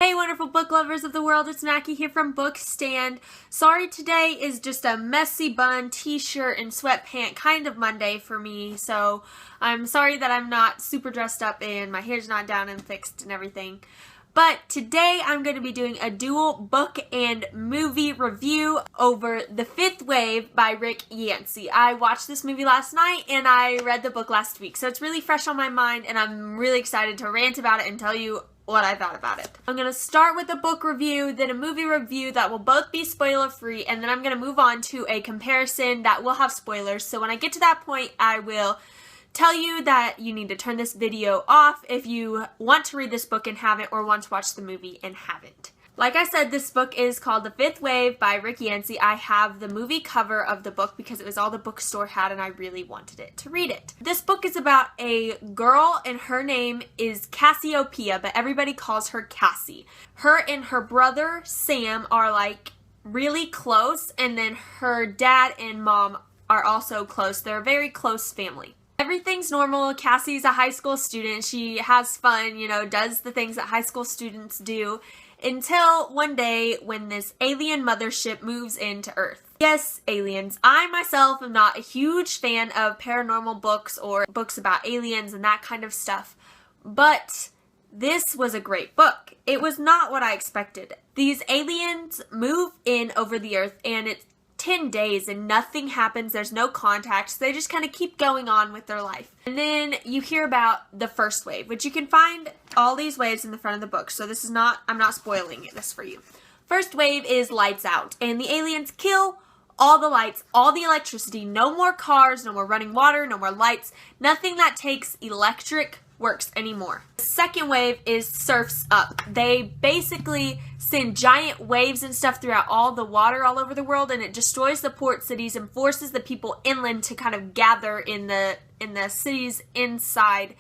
Hey wonderful book lovers of the world, it's Mackie here from Bookstand. Sorry, today is just a messy bun, t-shirt, and sweatpant kind of Monday for me, so I'm sorry that I'm not super dressed up and my hair's not down and fixed and everything. But today I'm going to be doing a dual book and movie review over The Fifth Wave by Rick Yancey. I watched this movie last night and I read the book last week, so it's really fresh on my mind and I'm really excited to rant about it and tell you what I thought about it. I'm going to start with a book review, then a movie review that will both be spoiler free, and then I'm going to move on to a comparison that will have spoilers. So when I get to that point, I will tell you that you need to turn this video off if you want to read this book and haven't, or want to watch the movie and haven't. Like I said, this book is called The Fifth Wave by Rick Yancey. I have the movie cover of the book because it was all the bookstore had and I really wanted it to read it. This book is about a girl and her name is Cassiopeia, but everybody calls her Cassie. Her and her brother Sam are like really close, and then her dad and mom are also close. They're a very close family. Everything's normal. Cassie's a high school student. She has fun, does the things that high school students do. Until one day when this alien mothership moves into Earth. Yes, aliens. I myself am not a huge fan of paranormal books or books about aliens and that kind of stuff, but this was a great book. It was not what I expected. These aliens move in over the Earth and it's 10 days and nothing happens. There's no contact. So they just kind of keep going on with their life. And then you hear about the first wave, which you can find all these waves in the front of the book. So this is not, I'm not spoiling this for you. First wave is lights out, and the aliens kill all the lights, all the electricity, no more cars, no more running water, no more lights, nothing that takes electric works anymore. The second wave is surfs up. They basically send giant waves and stuff throughout all the water all over the world, and it destroys the port cities and forces the people inland to kind of gather in the cities inside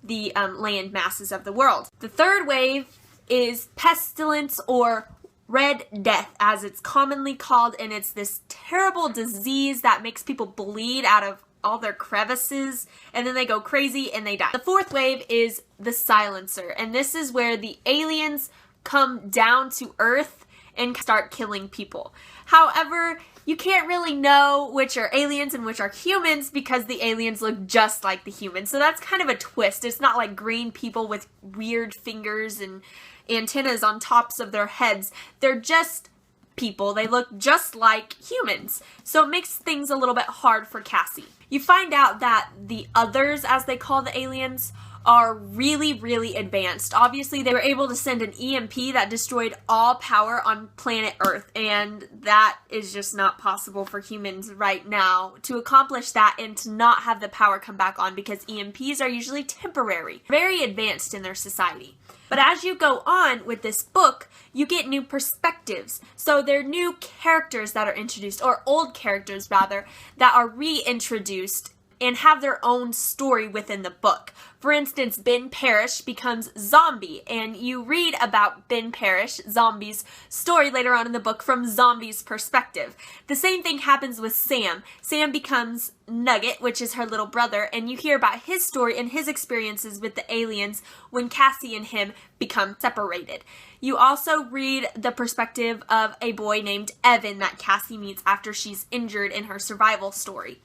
the land masses of the world. The third wave is pestilence, or Red Death as it's commonly called, and it's this terrible disease that makes people bleed out of all their crevices, and then they go crazy and they die. The fourth wave is the Silencer, and this is where the aliens come down to Earth and start killing people. However, you can't really know which are aliens and which are humans because the aliens look just like the humans. So that's kind of a twist. It's not like green people with weird fingers and antennas on tops of their heads. They're just people. They look just like humans. So it makes things a little bit hard for Cassie. You find out that the others, as they call the aliens, are really, really advanced. Obviously, they were able to send an EMP that destroyed all power on planet Earth, and that is just not possible for humans right now to accomplish that and to not have the power come back on, because EMPs are usually temporary, very advanced in their society. But as you go on with this book, you get new perspectives. So there are new characters that are introduced, or old characters rather, that are reintroduced and have their own story within the book. For instance, Ben Parrish becomes Zombie, and you read about Ben Parrish, Zombie's story later on in the book from Zombie's perspective. The same thing happens with Sam. Sam becomes Nugget, which is her little brother, and you hear about his story and his experiences with the aliens when Cassie and him become separated. You also read the perspective of a boy named Evan that Cassie meets after she's injured in her survival story.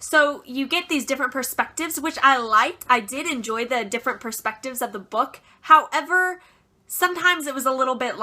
So you get these different perspectives, which I liked. I did enjoy the different perspectives of the book. However, sometimes it was a little bit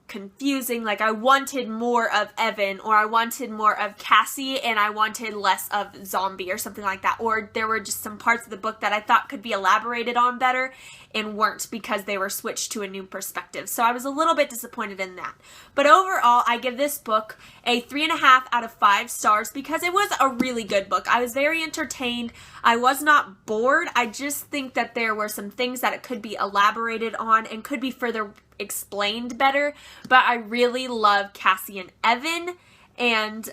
confusing. Like I wanted more of Evan, or I wanted more of Cassie, and I wanted less of Zombie or something like that. Or there were just some parts of the book that I thought could be elaborated on better and weren't because they were switched to a new perspective. So I was a little bit disappointed in that. But overall, I give this book a 3.5 out of 5 stars because it was a really good book. I was very entertained. I was not bored. I just think that there were some things that it could be elaborated on and could be further explained better. But I really love Cassie and Evan, and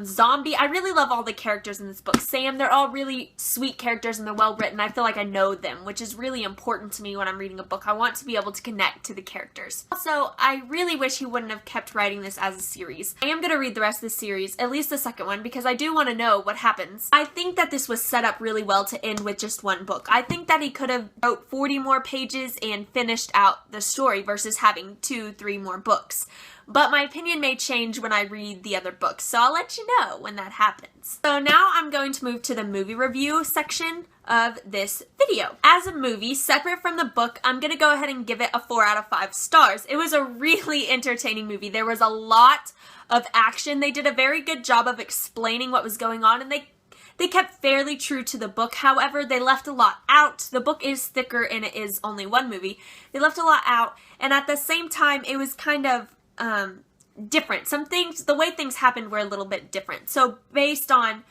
Zombie. I really love all the characters in this book. Sam, they're all really sweet characters and they're well written. I feel like I know them, which is really important to me when I'm reading a book. I want to be able to connect to the characters. Also, I really wish he wouldn't have kept writing this as a series. I am going to read the rest of the series, at least the second one, because I do want to know what happens. I think that this was set up really well to end with just one book. I think that he could have wrote 40 more pages and finished out the story versus having 2-3 more books. But my opinion may change when I read the other books, so I'll let you know when that happens. So now I'm going to move to the movie review section of this video. As a movie, separate from the book, I'm going to go ahead and give it a 4 out of 5 stars. It was a really entertaining movie. There was a lot of action. They did a very good job of explaining what was going on, and they kept fairly true to the book. However, they left a lot out. The book is thicker and it is only one movie. They left a lot out, and at the same time, it was kind of different. Some things, the way things happened were a little bit different. So based on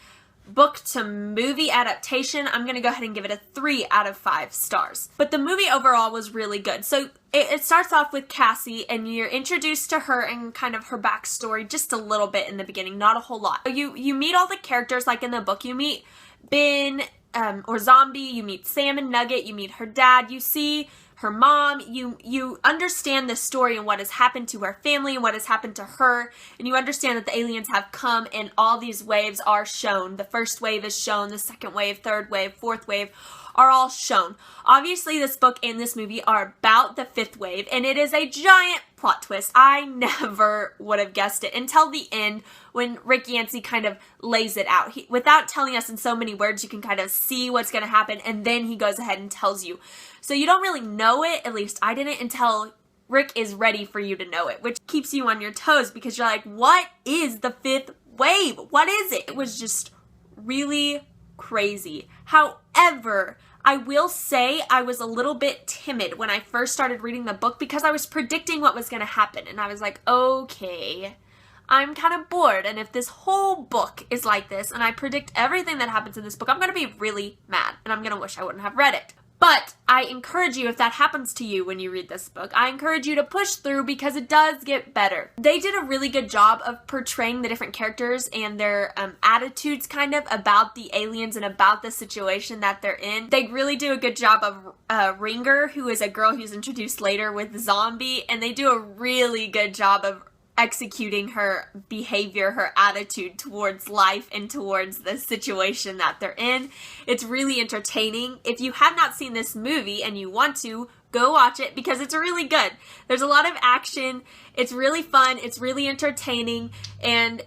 book to movie adaptation, I'm going to go ahead and give it a 3 out of 5 stars. But the movie overall was really good. So it starts off with Cassie, and you're introduced to her and kind of her backstory just a little bit in the beginning, not a whole lot. So you meet all the characters like in the book. You meet Ben or Zombie, you meet Sam and Nugget, you meet her dad, you see her mom, you understand the story and what has happened to her family and what has happened to her, and you understand that the aliens have come and all these waves are shown. The first wave is shown, the second wave, third wave, fourth wave are all shown. Obviously, this book and this movie are about the 5th wave, and it is a giant plot twist. I never would have guessed it until the end when Rick Yancey kind of lays it out. Without telling us in so many words, you can kind of see what's going to happen, and then he goes ahead and tells you. So you don't really know it, at least I didn't, until Rick is ready for you to know it, which keeps you on your toes because you're like, what is the 5th wave? What is it? It was just really crazy. However, I will say I was a little bit timid when I first started reading the book because I was predicting what was going to happen, and I was like, okay, I'm kind of bored, and if this whole book is like this and I predict everything that happens in this book, I'm going to be really mad, and I'm going to wish I wouldn't have read it. But I encourage you, if that happens to you when you read this book, I encourage you to push through because it does get better. They did a really good job of portraying the different characters and their attitudes kind of about the aliens and about the situation that they're in. They really do a good job of Ringer, who is a girl who's introduced later with Zombie, and they do a really good job of executing her behavior, her attitude towards life and towards the situation that they're in. It's really entertaining. If you have not seen this movie and you want to, go watch it because it's really good. There's a lot of action. It's really fun. It's really entertaining, and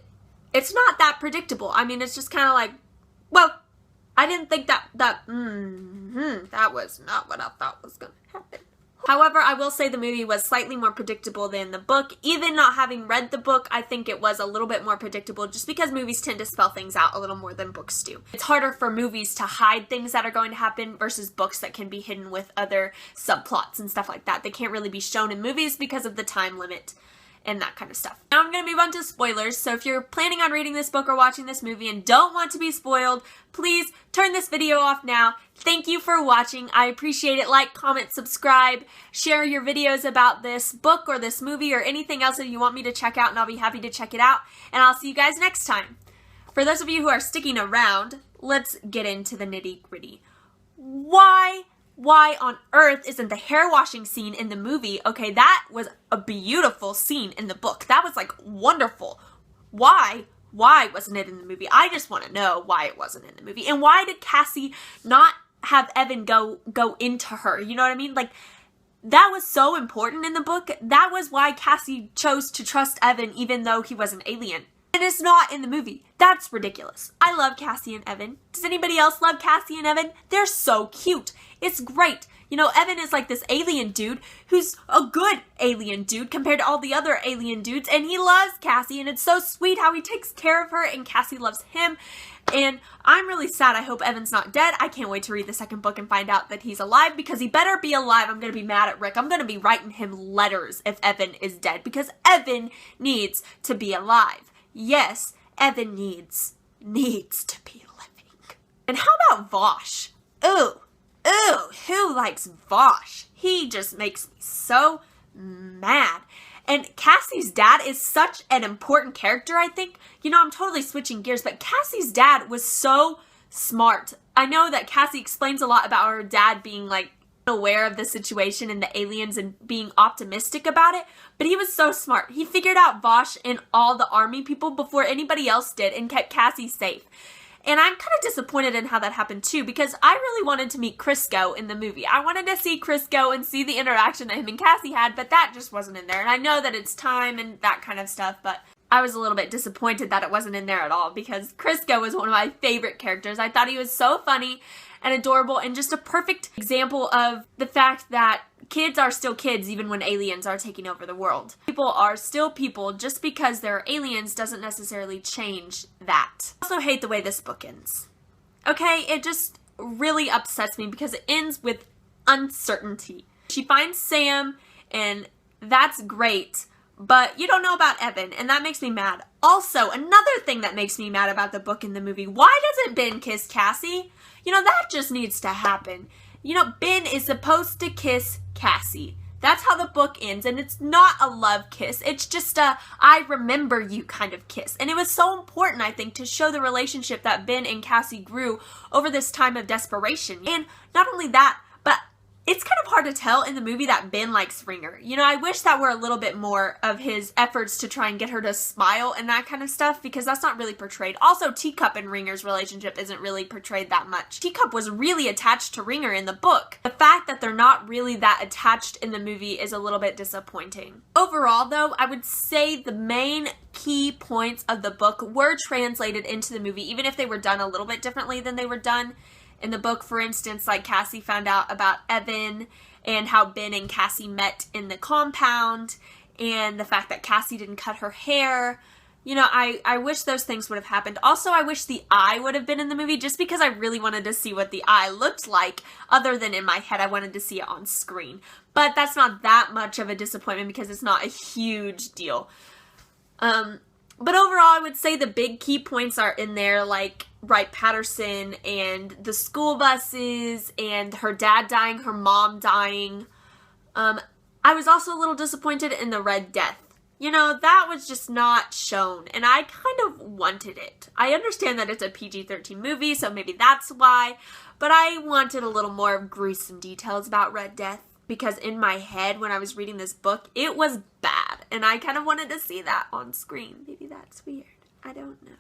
it's not that predictable. I mean, it's just kind of like, well, I didn't think that was not what I thought was going to happen. However, I will say the movie was slightly more predictable than the book. Even not having read the book, I think it was a little bit more predictable just because movies tend to spell things out a little more than books do. It's harder for movies to hide things that are going to happen versus books that can be hidden with other subplots and stuff like that. They can't really be shown in movies because of the time limit and that kind of stuff. Now I'm going to move on to spoilers, so if you're planning on reading this book or watching this movie and don't want to be spoiled, please turn this video off now. Thank you for watching. I appreciate it. Like, comment, subscribe, share your videos about this book or this movie or anything else that you want me to check out, and I'll be happy to check it out, and I'll see you guys next time. For those of you who are sticking around, let's get into the nitty-gritty. Why on earth isn't the hair washing scene in the movie? Okay, that was a beautiful scene in the book. That was like wonderful. Why wasn't it in the movie? I just want to know why it wasn't in the movie. And why did Cassie not have Evan go into her? You know what I mean? Like, that was so important in the book. That was why Cassie chose to trust Evan even though he was an alien. And it's not in the movie. That's ridiculous. I love Cassie and Evan. Does anybody else love Cassie and Evan? They're so cute. It's great. You know, Evan is like this alien dude who's a good alien dude compared to all the other alien dudes, and he loves Cassie, and it's so sweet how he takes care of her, and Cassie loves him, and I'm really sad. I hope Evan's not dead. I can't wait to read the second book and find out that he's alive, because he better be alive. I'm going to be mad at Rick. I'm going to be writing him letters if Evan is dead, because Evan needs to be alive. Yes, Evan needs to be living. And how about Vosh? Ooh, who likes Vosh? He just makes me so mad. And Cassie's dad is such an important character, I think. You know, I'm totally switching gears, but Cassie's dad was so smart. I know that Cassie explains a lot about her dad being like aware of the situation and the aliens and being optimistic about it, but he was so smart. He figured out Vosh and all the army people before anybody else did and kept Cassie safe. And I'm kind of disappointed in how that happened too, because I really wanted to meet Crisco in the movie. I wanted to see Crisco and see the interaction that him and Cassie had, but that just wasn't in there. And I know that it's time and that kind of stuff, but I was a little bit disappointed that it wasn't in there at all, because Crisco was one of my favorite characters. I thought he was so funny and adorable and just a perfect example of the fact that kids are still kids even when aliens are taking over the world. People are still people. Just because they're aliens doesn't necessarily change that. I also hate the way this book ends. Okay, it just really upsets me because it ends with uncertainty. She finds Sam and that's great, but you don't know about Evan, and that makes me mad. Also, another thing that makes me mad about the book and the movie, why doesn't Ben kiss Cassie? You know, that just needs to happen. You know, Ben is supposed to kiss Cassie. That's how the book ends, and it's not a love kiss. It's just a I remember you kind of kiss. And it was so important, I think, to show the relationship that Ben and Cassie grew over this time of desperation. And not only that, but it's kind of hard to tell in the movie that Ben likes Ringer. You know, I wish that were a little bit more of his efforts to try and get her to smile and that kind of stuff, because that's not really portrayed. Also, Teacup and Ringer's relationship isn't really portrayed that much. Teacup was really attached to Ringer in the book. The fact that they're not really that attached in the movie is a little bit disappointing. Overall, though, I would say the main key points of the book were translated into the movie, even if they were done a little bit differently than they were done in the book. For instance, like Cassie found out about Evan and how Ben and Cassie met in the compound, and the fact that Cassie didn't cut her hair. You know, I wish those things would have happened. Also, I wish the eye would have been in the movie, just because I really wanted to see what the eye looked like, other than in my head. I wanted to see it on screen. But that's not that much of a disappointment because it's not a huge deal. But overall, I would say the big key points are in there, like Wright Patterson and the school buses and her dad dying, her mom dying. I was also a little disappointed in the Red Death. You know, that was just not shown, and I kind of wanted it. I understand that it's a PG-13 movie, so maybe that's why, but I wanted a little more gruesome details about Red Death, because in my head, when I was reading this book, it was bad, and I kind of wanted to see that on screen. Maybe that's weird. I don't know.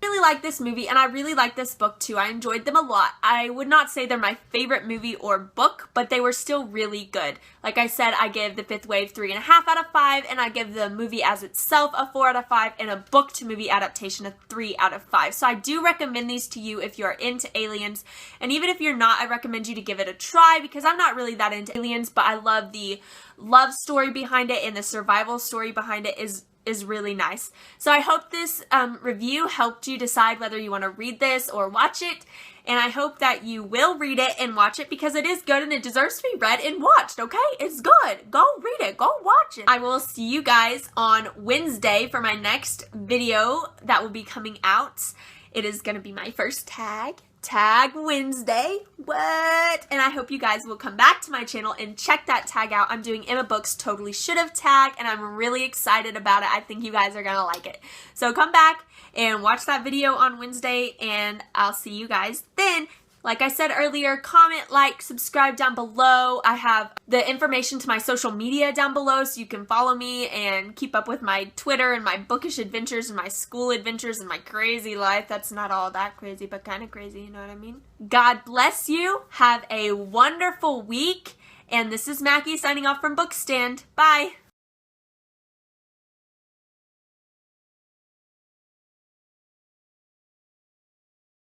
I really like this movie, and I really like this book too. I enjoyed them a lot. I would not say they're my favorite movie or book, but they were still really good. Like I said, I give The Fifth Wave 3.5 out of 5, and I give the movie as itself a 4 out of 5, and a book to movie adaptation a 3 out of 5. So I do recommend these to you if you're into aliens, and even if you're not, I recommend you to give it a try, because I'm not really that into aliens, but I love the love story behind it, and the survival story behind it is really nice. So I hope this review helped you decide whether you want to read this or watch it, and I hope that you will read it and watch it, because it is good and it deserves to be read and watched, okay? It's good. Go read it. Go watch it. I will see you guys on Wednesday for my next video that will be coming out. It is going to be my first Tag Wednesday. What? And I hope you guys will come back to my channel and check that tag out. I'm doing Emma Books Totally Should Have Tag, and I'm really excited about it. I think you guys are gonna like it. So come back and watch that video on Wednesday, and I'll see you guys then. Like I said earlier, comment, like, subscribe down below. I have the information to my social media down below, so you can follow me and keep up with my Twitter and my bookish adventures and my school adventures and my crazy life. That's not all that crazy, but kind of crazy, you know what I mean? God bless you. Have a wonderful week. And this is Mackie signing off from Bookstand. Bye.